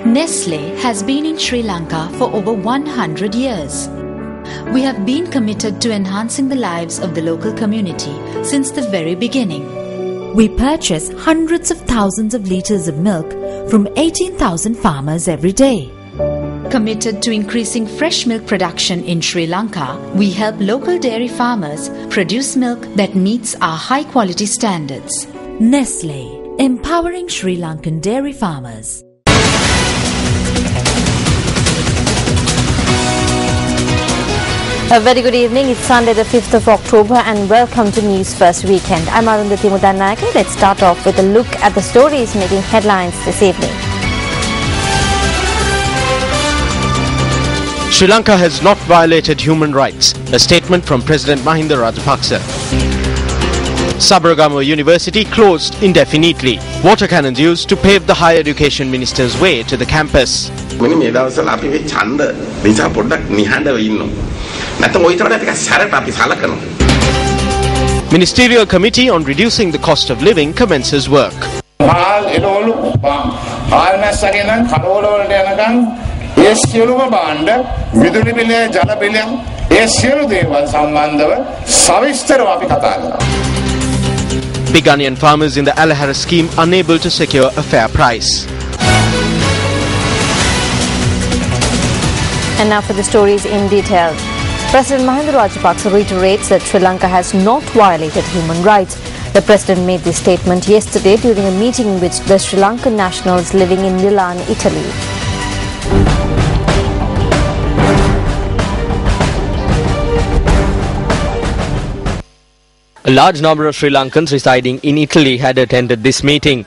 Nestle has been in Sri Lanka for over 100 years. We have been committed to enhancing the lives of the local community since the very beginning. We purchase hundreds of thousands of litres of milk from 18,000 farmers every day. Committed to increasing fresh milk production in Sri Lanka, we help local dairy farmers produce milk that meets our high-quality standards. Nestle, empowering Sri Lankan dairy farmers. A very good evening. It's Sunday the 5th of October and welcome to News First Weekend. I'm Arundhati Mudanayake. Let's start off with a look at the stories making headlines this evening. Sri Lanka has not violated human rights, a statement from President Mahinda Rajapaksa. Sabaragamuwa University closed indefinitely. Water cannons used to pave the Higher Education Minister's way to the campus. Ministerial Committee on Reducing the Cost of Living commences work. Big onion farmers in the Alahara scheme unable to secure a fair price. And now for the stories in detail. President Mahinda Rajapaksa reiterates that Sri Lanka has not violated human rights. The president made this statement yesterday during a meeting with the Sri Lankan nationals living in Milan, Italy. A large number of Sri Lankans residing in Italy had attended this meeting.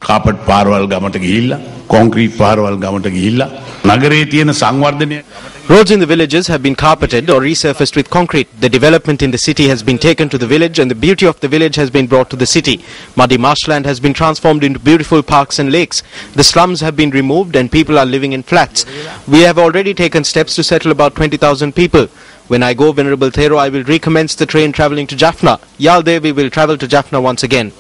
Carpet පාරවල් ගමට ගිහිල්ලා concrete පාරවල් ගමට ගිහිල්ලා නගරයේ තියෙන සංවර්ධනය. Roads in the villages have been carpeted or resurfaced with concrete. The development in the city has been taken to the village and the beauty of the village has been brought to the city. Muddy marshland has been transformed into beautiful parks and lakes. The slums have been removed and people are living in flats. We have already taken steps to settle about 20,000 people. When I go, Venerable Thero, I will recommence the train travelling to Jaffna. Yalde, we will travel to Jaffna once again.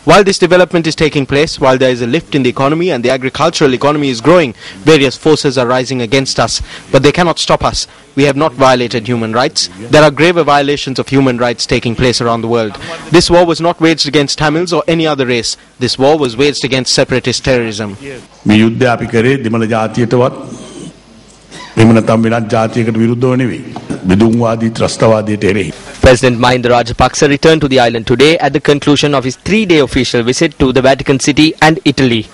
While this development is taking place, while there is a lift in the economy and the agricultural economy is growing, various forces are rising against us. But they cannot stop us. We have not violated human rights. There are graver violations of human rights taking place around the world. This war was not waged against Tamils or any other race. This war was waged against separatist terrorism. මේ යුද්ධය අපි කරේ දෙමළ ජාතියටවත් මෙහෙම නැත්නම් වෙනත් ජාතියකට විරුද්ධව නෙවෙයි. බෙදුම්වාදී ත්‍රස්තවාදයට එරෙහි. President Mahinda Rajapaksa returned to the island today at the conclusion of his 3-day official visit to the Vatican City and Italy.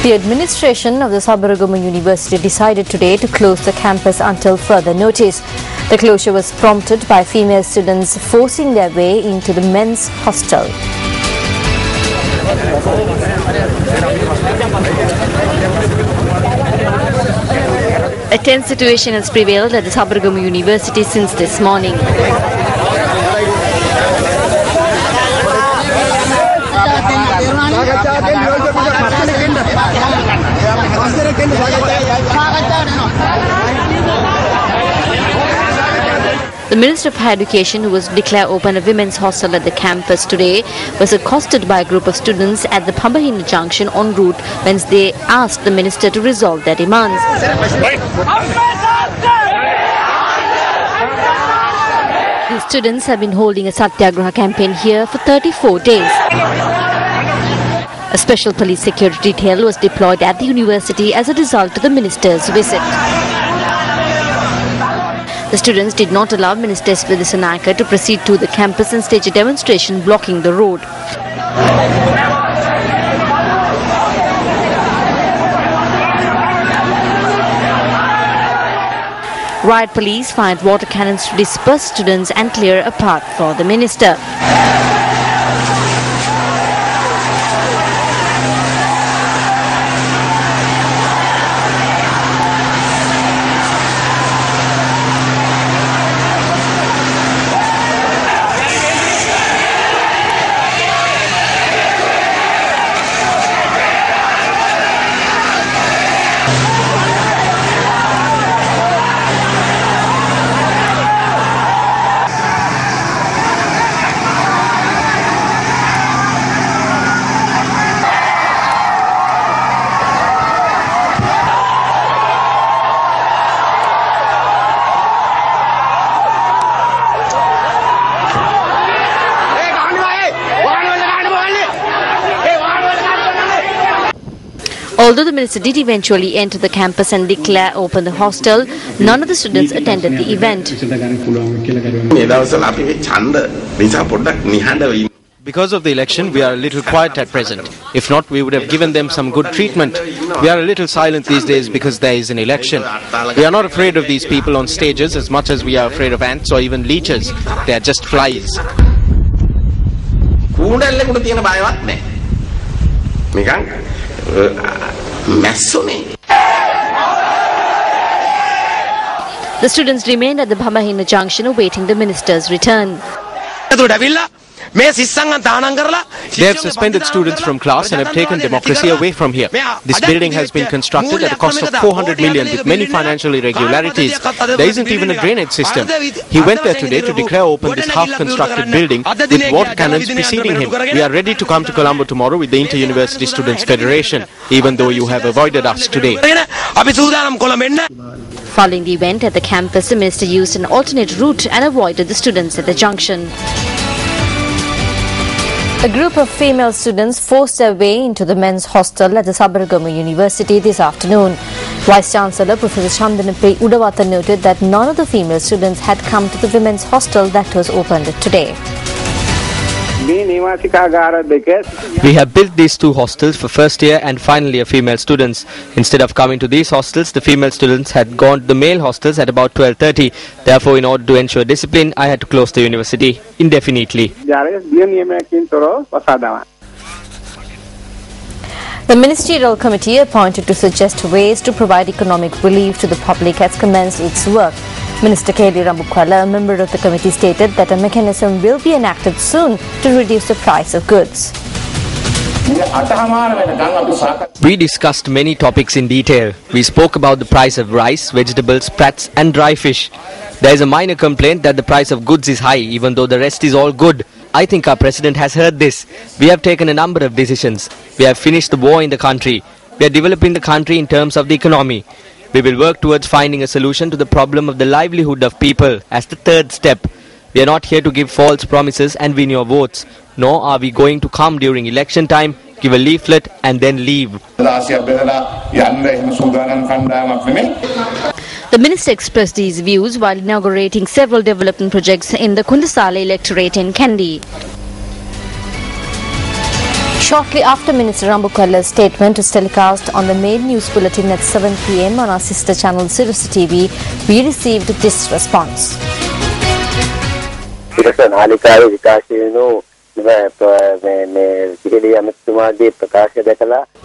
The administration of the Sabaragamuwa University decided today to close the campus until further notice. The closure was prompted by female students forcing their way into the men's hostel. A tense situation has prevailed at the Sabaragamuwa University since this morning. The Minister of Higher Education, who was to declare open a women's hostel at the campus today, was accosted by a group of students at the Pambahina junction en route when they asked the minister to resolve their demands. The students have been holding a satyagraha campaign here for 34 days. A special police security detail was deployed at the university as a result of the minister's visit. The students did not allow Minister S. Vidisanayake to proceed to the campus and stage a demonstration blocking the road. Riot police fired water cannons to disperse students and clear a path for the minister. Although the minister did eventually enter the campus and declare open the hostel, none of the students attended the event. Because of the election, we are a little quiet at present. If not, we would have given them some good treatment. We are a little silent these days because there is an election. We are not afraid of these people on stages as much as we are afraid of ants or even leeches. They are just flies. The students remained at the Bhamahina junction awaiting the minister's return. They have suspended students from class and have taken democracy away from here. This building has been constructed at a cost of 400 million with many financial irregularities. There isn't even a drainage system. He went there today to declare open this half-constructed building with water cannons preceding him. We are ready to come to Colombo tomorrow with the Inter-University Students' Federation, even though you have avoided us today. Following the event at the campus, the minister used an alternate route and avoided the students at the junction. A group of female students forced their way into the men's hostel at the Sabaragama University this afternoon. Vice Chancellor Professor Chandanape Udawatha noted that none of the female students had come to the women's hostel that was opened today. We have built these two hostels for first year and final year female students. Instead of coming to these hostels, the female students had gone to the male hostels at about 12:30. Therefore, in order to ensure discipline, I had to close the university indefinitely. The Ministerial Committee appointed to suggest ways to provide economic relief to the public has commenced its work. Minister K.D. Rambukwala, a member of the committee, stated that a mechanism will be enacted soon to reduce the price of goods. We discussed many topics in detail. We spoke about the price of rice, vegetables, sprats and dry fish. There is a minor complaint that the price of goods is high, even though the rest is all good. I think our president has heard this. We have taken a number of decisions. We have finished the war in the country. We are developing the country in terms of the economy. We will work towards finding a solution to the problem of the livelihood of people as the third step. We are not here to give false promises and win your votes. Nor are we going to come during election time, give a leaflet and then leave. The minister expressed these views while inaugurating several development projects in the Kundasala electorate in Kandy. Shortly after Minister Rambukwala's statement was telecast on the main news bulletin at 7 p.m. on our sister channel Sirius TV, we received this response.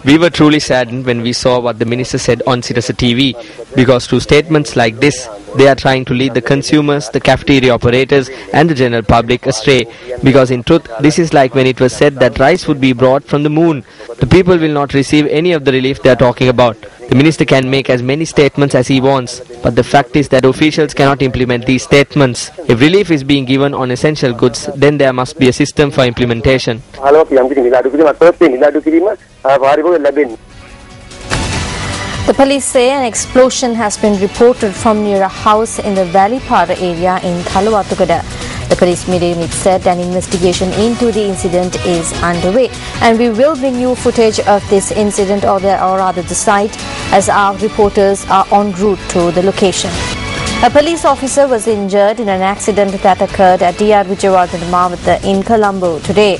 We were truly saddened when we saw what the minister said on Sirius TV, because through statements like this, they are trying to lead the consumers, the cafeteria operators and the general public astray. Because in truth, this is like when it was said that rice would be brought from the moon. The people will not receive any of the relief they are talking about. The minister can make as many statements as he wants, but the fact is that officials cannot implement these statements. If relief is being given on essential goods, then there must be a system for implementation. The police say an explosion has been reported from near a house in the Valipara area in Thalawatugada. The police media unit said an investigation into the incident is underway, and we will bring you footage of this incident or rather the site as our reporters are en route to the location. A police officer was injured in an accident that occurred at DR Vijayawardena Mawatha in Colombo today.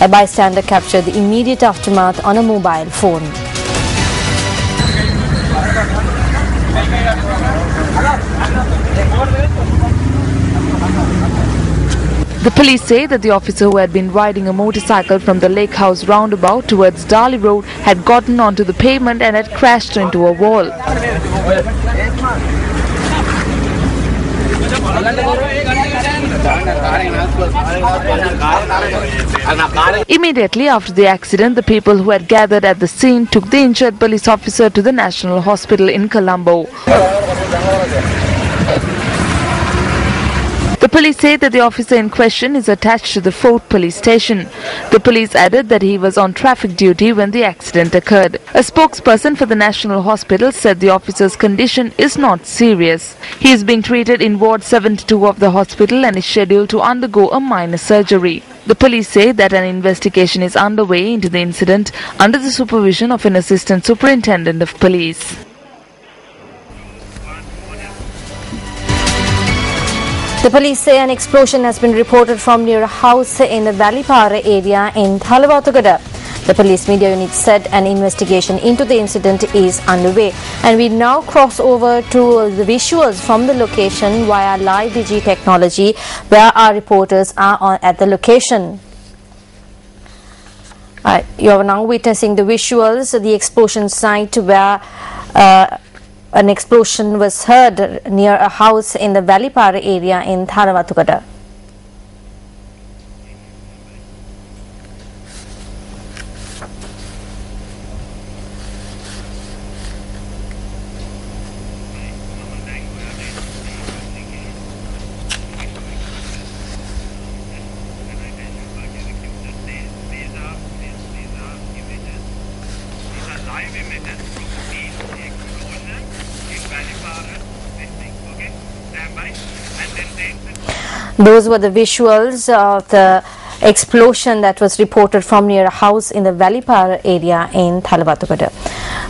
A bystander captured the immediate aftermath on a mobile phone. The police say that the officer who had been riding a motorcycle from the Lake House roundabout towards Dali Road had gotten onto the pavement and had crashed into a wall. Immediately after the accident, the people who had gathered at the scene took the injured police officer to the National Hospital in Colombo. The police say that the officer in question is attached to the Fort Police Station. The police added that he was on traffic duty when the accident occurred. A spokesperson for the National Hospital said the officer's condition is not serious. He is being treated in Ward 72 of the hospital and is scheduled to undergo a minor surgery. The police say that an investigation is underway into the incident under the supervision of an assistant superintendent of police. The police say an explosion has been reported from near a house in the Valipara area in Thalawatugada. The police media unit said an investigation into the incident is underway. And we now cross over to the visuals from the location via live DG technology, where our reporters are at the location. You are now witnessing the visuals of the explosion site where an explosion was heard near a house in the Valipara area in Thalawatugada. Those were the visuals of the explosion that was reported from near a house in the Valipara area in Thalawatugada.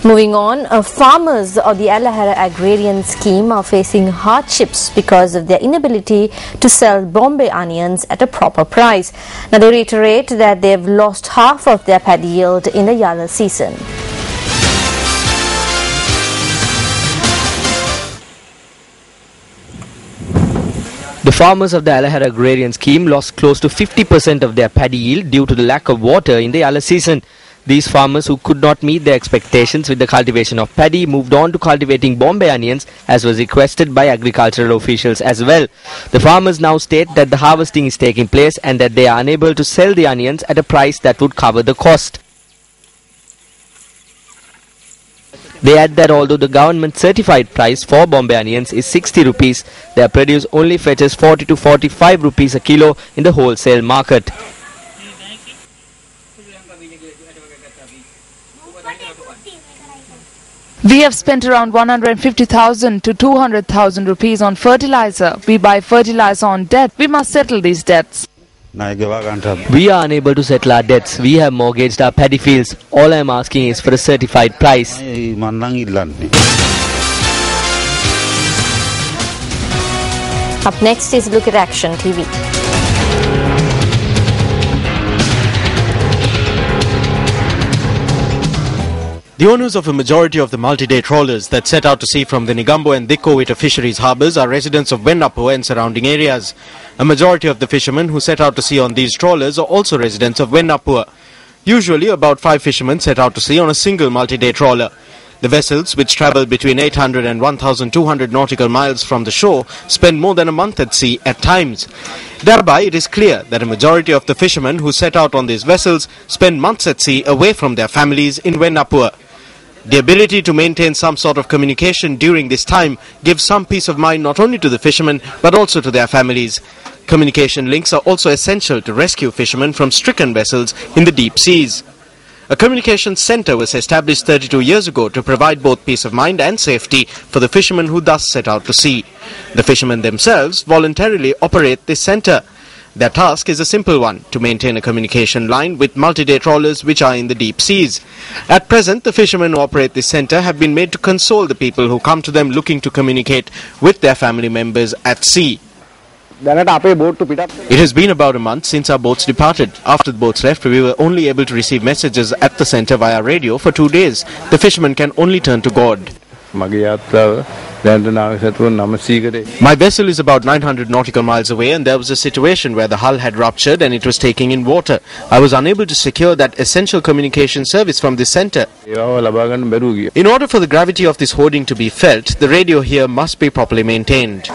Moving on, farmers of the Alahara agrarian scheme are facing hardships because of their inability to sell Bombay onions at a proper price. Now they reiterate that they have lost half of their paddy yield in the Yalla season. The farmers of the Alahara agrarian scheme lost close to 50% of their paddy yield due to the lack of water in the Yalla season. These farmers who could not meet their expectations with the cultivation of paddy moved on to cultivating Bombay onions, as was requested by agricultural officials as well. The farmers now state that the harvesting is taking place and that they are unable to sell the onions at a price that would cover the cost. They add that although the government certified price for Bombay onions is 60 rupees, their produce only fetches 40 to 45 rupees a kilo in the wholesale market. We have spent around 150,000 to 200,000 rupees on fertilizer. We buy fertilizer on debt. We must settle these debts. We are unable to settle our debts. We have mortgaged our paddy fields. All I am asking is for a certified price. Up next is Look at Action TV. The owners of a majority of the multi-day trawlers that set out to sea from the Negombo and Dikkowita fisheries harbours are residents of Wennapua and surrounding areas. A majority of the fishermen who set out to sea on these trawlers are also residents of Wennapua. Usually about 5 fishermen set out to sea on a single multi-day trawler. The vessels, which travel between 800 and 1,200 nautical miles from the shore, spend more than a month at sea at times. Thereby, it is clear that a majority of the fishermen who set out on these vessels spend months at sea away from their families in Wennapua. The ability to maintain some sort of communication during this time gives some peace of mind not only to the fishermen but also to their families. Communication links are also essential to rescue fishermen from stricken vessels in the deep seas. A communication centre was established 32 years ago to provide both peace of mind and safety for the fishermen who thus set out to sea. The fishermen themselves voluntarily operate this centre. Their task is a simple one, to maintain a communication line with multi-day trawlers which are in the deep seas. At present, the fishermen who operate this centre have been made to console the people who come to them looking to communicate with their family members at sea. It has been about a month since our boats departed. After the boats left, we were only able to receive messages at the centre via radio for 2 days. The fishermen can only turn to God. My vessel is about 900 nautical miles away, and there was a situation where the hull had ruptured and it was taking in water. I was unable to secure that essential communication service from this centre. In order for the gravity of this hoarding to be felt, the radio here must be properly maintained.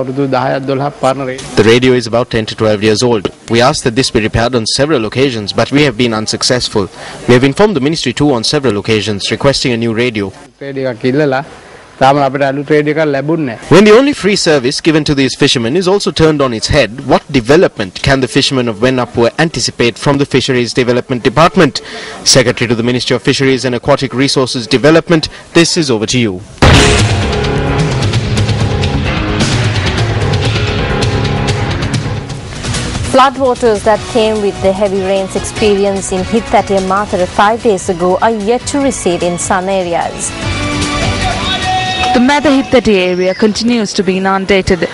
The radio is about 10 to 12 years old. We asked that this be repaired on several occasions, but we have been unsuccessful. We have informed the ministry too on several occasions, requesting a new radio. When the only free service given to these fishermen is also turned on its head, what development can the fishermen of Wenapur anticipate from the Fisheries Development Department? Secretary to the Ministry of Fisheries and Aquatic Resources Development, this is over to you. Floodwaters that came with the heavy rains experienced in Hittatiya Mathura 5 days ago are yet to recede in some areas. The Hittatiya area continues to be inundated.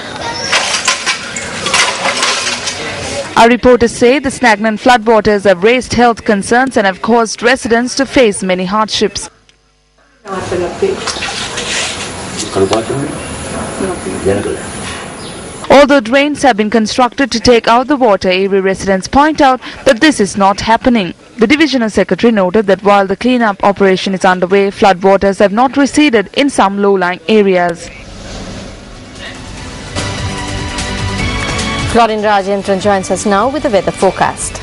Our reporters say the stagnant floodwaters have raised health concerns and have caused residents to face many hardships. Although drains have been constructed to take out the water, area residents point out that this is not happening. The Divisional Secretary noted that while the clean-up operation is underway, floodwaters have not receded in some low-lying areas. Florin Rajendran joins us now with the weather forecast.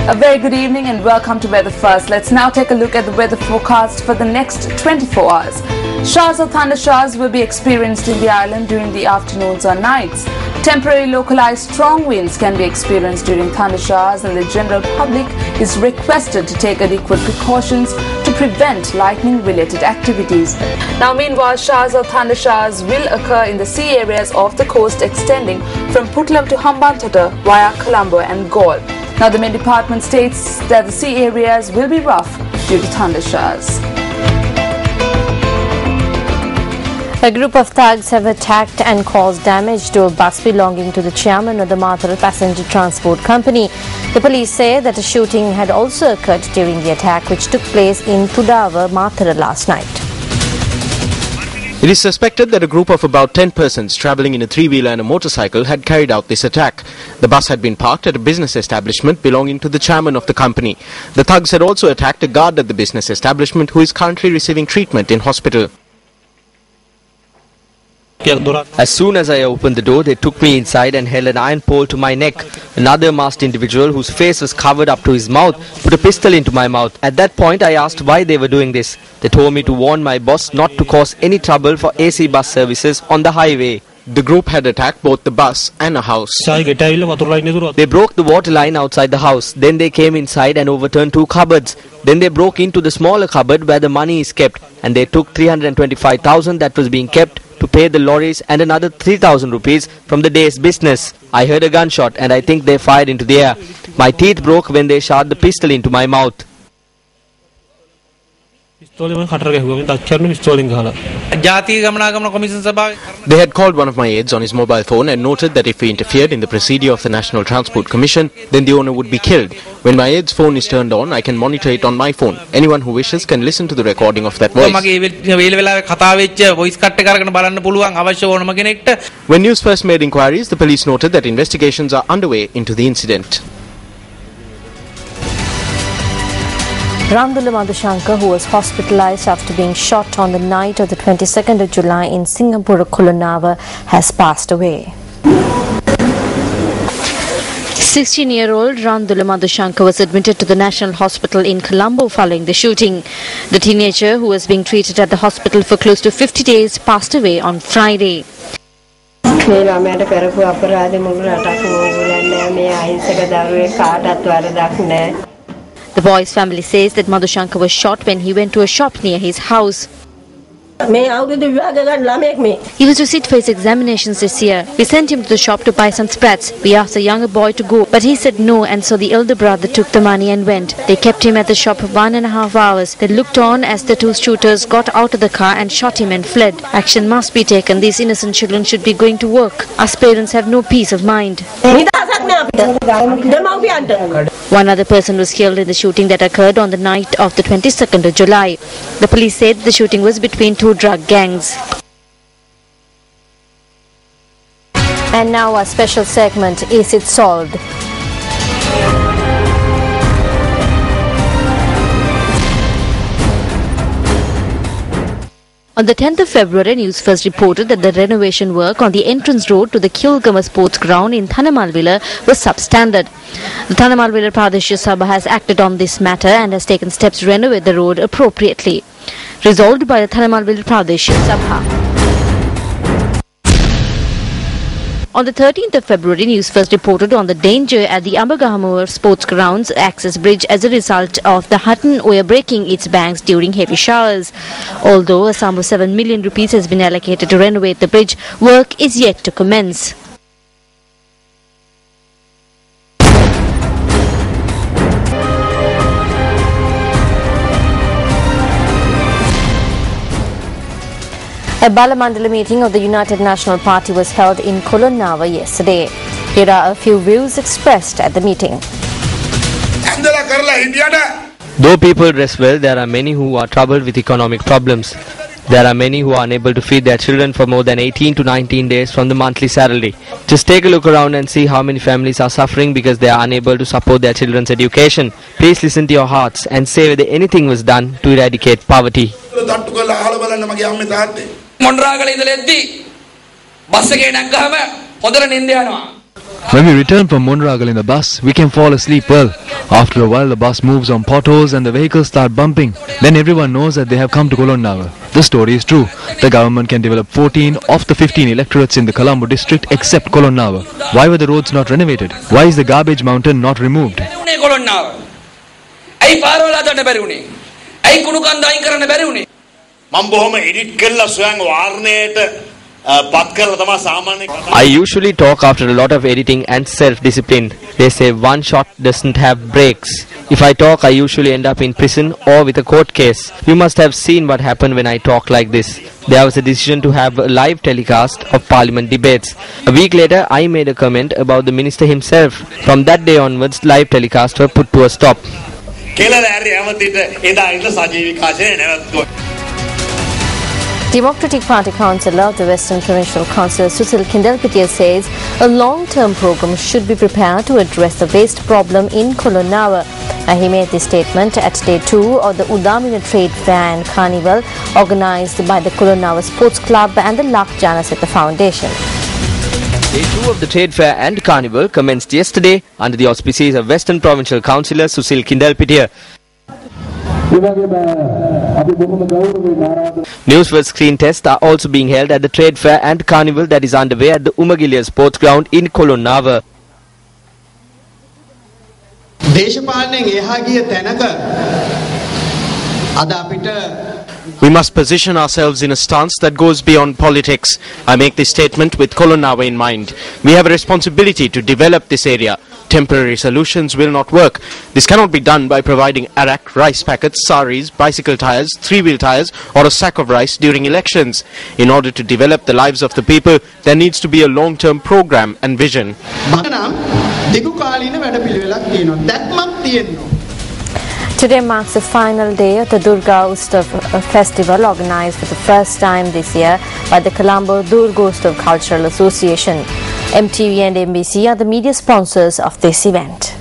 A very good evening and welcome to Weather First. Let's now take a look at the weather forecast for the next 24 hours. Showers or thunder showers will be experienced in the island during the afternoons or nights. Temporary localized strong winds can be experienced during thunder showers, and the general public is requested to take adequate precautions to prevent lightning-related activities. Now, meanwhile, showers or thunder showers will occur in the sea areas off the coast extending from Puttalam to Hambantota via Colombo and Galle. Now, the Met Department states that the sea areas will be rough due to thunder showers. A group of thugs have attacked and caused damage to a bus belonging to the chairman of the Mathura Passenger Transport Company. The police say that a shooting had also occurred during the attack, which took place in Tudava, Mathura last night. It is suspected that a group of about 10 persons travelling in a three-wheeler and a motorcycle had carried out this attack. The bus had been parked at a business establishment belonging to the chairman of the company. The thugs had also attacked a guard at the business establishment who is currently receiving treatment in hospital. As soon as I opened the door, they took me inside and held an iron pole to my neck. Another masked individual, whose face was covered up to his mouth, put a pistol into my mouth. At that point, I asked why they were doing this. They told me to warn my boss not to cause any trouble for AC bus services on the highway. The group had attacked both the bus and a house. They broke the water line outside the house. Then they came inside and overturned 2 cupboards. Then they broke into the smaller cupboard where the money is kept, and they took 325,000 that was being kept to pay the lorries and another 3,000 rupees from the day's business. I heard a gunshot and I think they fired into the air. My teeth broke when they shot the pistol into my mouth. They had called one of my aides on his mobile phone and noted that if we interfered in the procedure of the National Transport Commission, then the owner would be killed. When my aide's phone is turned on, I can monitor it on my phone. Anyone who wishes can listen to the recording of that voice. When News First made inquiries, the police noted that investigations are underway into the incident. Ramdula Madhushankar, who was hospitalized after being shot on the night of the 22nd of July in Singapore, Kulunava, has passed away. 16-year-old Ramdula Madhushankar was admitted to the National Hospital in Colombo following the shooting. The teenager, who was being treated at the hospital for close to 50 days, passed away on Friday. The boy's family says that Madhushankar was shot when he went to a shop near his house. He was to sit for his examinations this year. We sent him to the shop to buy some spreads. We asked the younger boy to go, but he said no, and so the elder brother took the money and went. They kept him at the shop for 1.5 hours. They looked on as the 2 shooters got out of the car and shot him and fled. Action must be taken. These innocent children should be going to work. Us parents have no peace of mind. One other person was killed in the shooting that occurred on the night of the 22nd of July. The police said the shooting was between 2 drug gangs. And now our special segment, Is It Solved? On the 10th of February, Newsfirst reported that the renovation work on the entrance road to the Kilgama Sports Ground in Thanamalwila was substandard. The Thanamalwila Pradeshya Sabha has acted on this matter and has taken steps to renovate the road appropriately. Resolved by the Thanamalwila Pradeshya Sabha. On the 13th of February, Newsfirst reported on the danger at the Ambagahamur Sports Grounds access bridge as a result of the Hutton Oya breaking its banks during heavy showers. Although a sum of 7 million rupees has been allocated to renovate the bridge, work is yet to commence. A Balamandala meeting of the United National Party was held in Kolonnawa yesterday. Here are a few views expressed at the meeting. Though people dress well, there are many who are troubled with economic problems. There are many who are unable to feed their children for more than 18 to 19 days from the monthly salary. Just take a look around and see how many families are suffering because they are unable to support their children's education. Please listen to your hearts and say whether anything was done to eradicate poverty. When we return from Monragal in the bus, we can fall asleep well. After a while, the bus moves on potholes and the vehicles start bumping. Then everyone knows that they have come to Kolonnawa. The story is true. The government can develop 14 of the 15 electorates in the Colombo district except Kolonnawa. Why were the roads not renovated? Why is the garbage mountain not removed? I usually talk after a lot of editing and self-discipline. They say one shot doesn't have brakes. If I talk, I usually end up in prison or with a court case. You must have seen what happened when I talk like this. There was a decision to have a live telecast of parliament debates. A week later, I made a comment about the minister himself. From that day onwards, live telecasts were put to a stop. Democratic Party Councillor of the Western Provincial Council Susil Kindalpitia says a long-term program should be prepared to address the waste problem in Kolonnawa. He made this statement at Day 2 of the Udamina Trade Fair and Carnival organised by the Kolonnawa Sports Club and the Lak Janaseta Foundation. Day 2 of the Trade Fair and Carnival commenced yesterday under the auspices of Western Provincial Councillor Susil Kindalpitia. Newsfirst screen tests are also being held at the Trade Fair and Carnival that is underway at the Umagilya Sports Ground in Kolonnawa. We must position ourselves in a stance that goes beyond politics. I make this statement with Kolonnawa in mind. We have a responsibility to develop this area. Temporary solutions will not work. This cannot be done by providing arak, rice packets, saris, bicycle tires, three-wheel tires or a sack of rice during elections. In order to develop the lives of the people, there needs to be a long-term program and vision. Today marks the final day of the Durga Utsav festival organised for the first time this year by the Colombo Durga Utsav Cultural Association. MTV and MBC are the media sponsors of this event.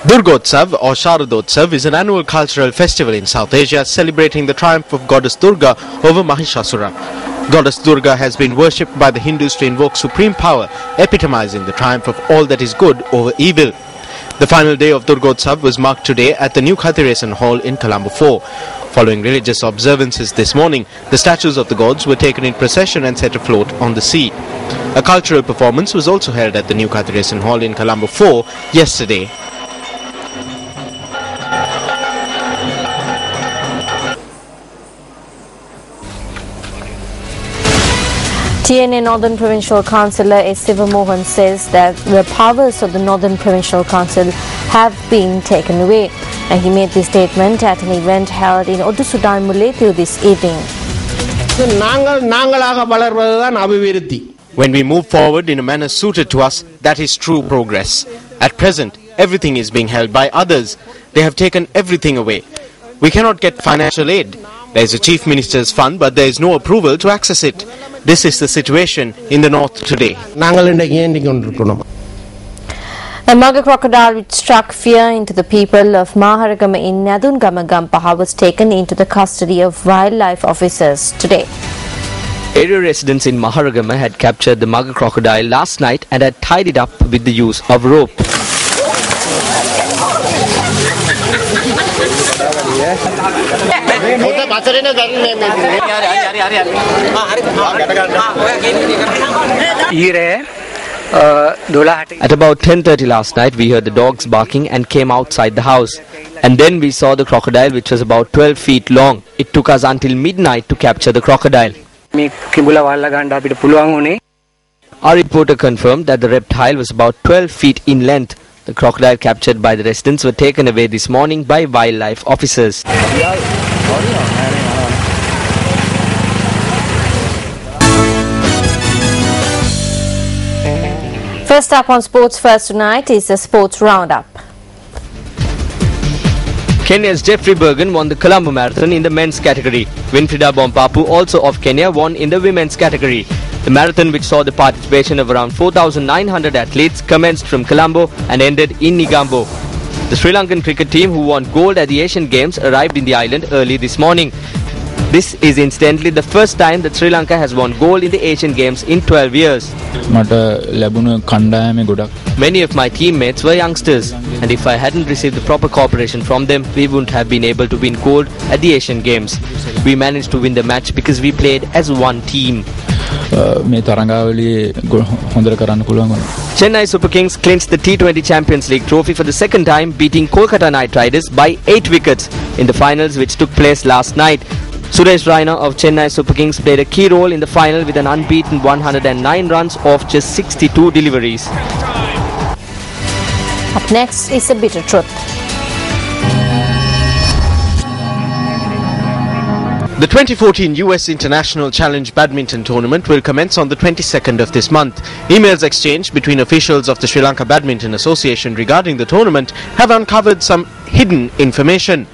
Durgotsav or Sharadotsav is an annual cultural festival in South Asia celebrating the triumph of goddess Durga over Mahishasura. Goddess Durga has been worshipped by the Hindus to invoke supreme power, epitomizing the triumph of all that is good over evil. The final day of Durgotsav was marked today at the new Khathiresan Hall in Colombo 4. Following religious observances this morning, the statues of the gods were taken in procession and set afloat on the sea. A cultural performance was also held at the new Khathiresan Hall in Colombo 4 yesterday. TNA Northern Provincial Councillor S. Sivamohan says that the powers of the Northern Provincial Council have been taken away. And he made this statement at an event held in Odusudan Mulethu this evening. When we move forward in a manner suited to us, that is true progress. At present, everything is being held by others. They have taken everything away. We cannot get financial aid. There is a Chief Minister's fund, but there is no approval to access it. This is the situation in the north today. A mugger crocodile which struck fear into the people of Maharagama in Nadungama Gampaha was taken into the custody of wildlife officers today. Area residents in Maharagama had captured the mugger crocodile last night and had tied it up with the use of rope. At about 10:30 last night, we heard the dogs barking and came outside the house. And then we saw the crocodile, which was about 12 feet long. It took us until midnight to capture the crocodile. Our reporter confirmed that the reptile was about 12 feet in length. The crocodile captured by the residents were taken away this morning by wildlife officers. First up on Sports First tonight is the Sports Roundup. Kenya's Jeffrey Bergen won the Colombo Marathon in the men's category. Winfrida Bompapu, also of Kenya, won in the women's category. The marathon, which saw the participation of around 4,900 athletes, commenced from Colombo and ended in Negombo. The Sri Lankan cricket team, who won gold at the Asian Games, arrived in the island early this morning. This is incidentally the first time that Sri Lanka has won gold in the Asian Games in 12 years. Many of my teammates were youngsters, and if I hadn't received the proper cooperation from them, we wouldn't have been able to win gold at the Asian Games. We managed to win the match because we played as one team. Chennai Super Kings clinched the T20 Champions League trophy for the second time, beating Kolkata Knight Riders by 8 wickets in the finals, which took place last night. Suresh Raina of Chennai Super Kings played a key role in the final with an unbeaten 109 runs off just 62 deliveries. Up next is a bitter truth. The 2014 US International Challenge Badminton Tournament will commence on the 22nd of this month. Emails exchanged between officials of the Sri Lanka Badminton Association regarding the tournament have uncovered some hidden information.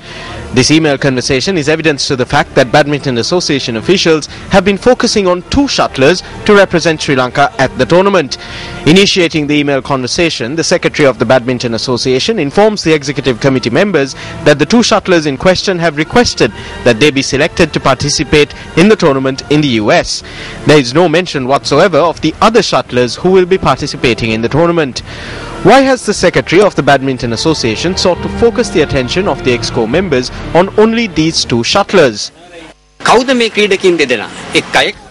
This email conversation is evidence to the fact that Badminton Association officials have been focusing on 2 shuttlers to represent Sri Lanka at the tournament. Initiating the email conversation, the Secretary of the Badminton Association informs the Executive Committee members that the 2 shuttlers in question have requested that they be selected to participate in the tournament in the US. There is no mention whatsoever of the other shuttlers who will be participating in the tournament. Why has the Secretary of the Badminton Association sought to focus the attention of the EXCO members on only these 2 shuttlers?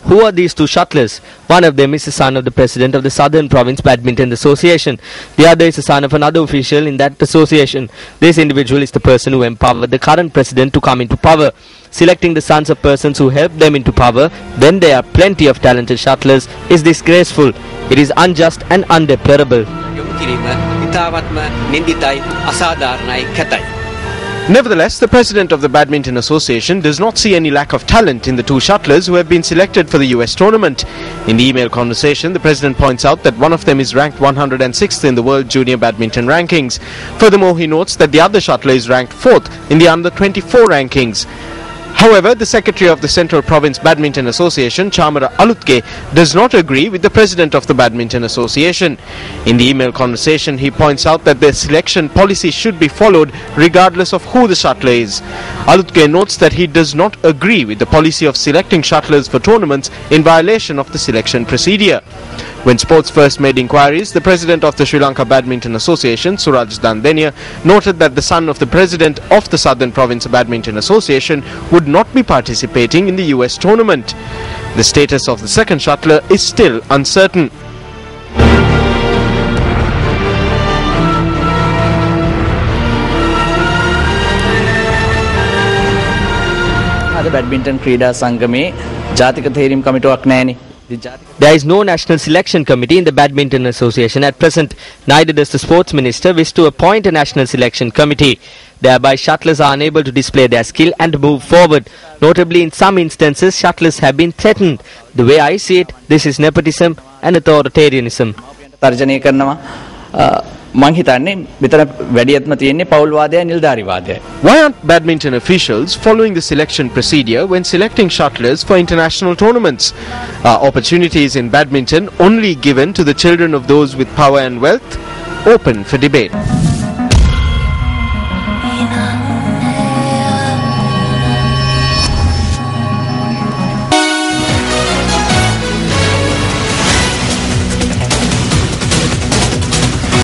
Who are these 2 shuttlers? One of them is the son of the president of the Southern Province Badminton Association. The other is the son of another official in that association. This individual is the person who empowered the current president to come into power. Selecting the sons of persons who helped them into power when there are plenty of talented shuttlers is disgraceful. It is unjust and undeplorable. Nevertheless, the president of the Badminton Association does not see any lack of talent in the 2 shuttlers who have been selected for the US tournament. In the email conversation, the president points out that one of them is ranked 106th in the World Junior Badminton rankings. Furthermore, he notes that the other shuttler is ranked 4th in the Under 24 rankings. However, the Secretary of the Central Province Badminton Association, Chamara Alutke, does not agree with the President of the Badminton Association. In the email conversation, he points out that the selection policy should be followed regardless of who the shuttler is. Alutke notes that he does not agree with the policy of selecting shuttlers for tournaments in violation of the selection procedure. When Sports First made inquiries, the president of the Sri Lanka Badminton Association, Suraj Dandenia, noted that the son of the president of the Southern Province Badminton Association would not be participating in the US tournament. The status of the second shuttler is still uncertain. badminton ක්‍රීඩා සංගමේ ජාතික තේරීම් කමිටුවක් නැහැනේ. There is no national selection committee in the Badminton Association at present. Neither does the sports minister wish to appoint a national selection committee. Thereby, shuttlers are unable to display their skill and move forward. Notably, in some instances, shuttlers have been threatened. The way I see it, this is nepotism and authoritarianism. තර්ජනය කරනවා මං හිතන්නේ මෙතන වැඩියත්ම තියෙන්නේ පෞල්වාදය නිලධාරීවාදය. Why aren't badminton officials following the selection procedure when selecting shuttlers for international tournaments? Are opportunities in badminton only given to the children of those with power and wealth? open for debate.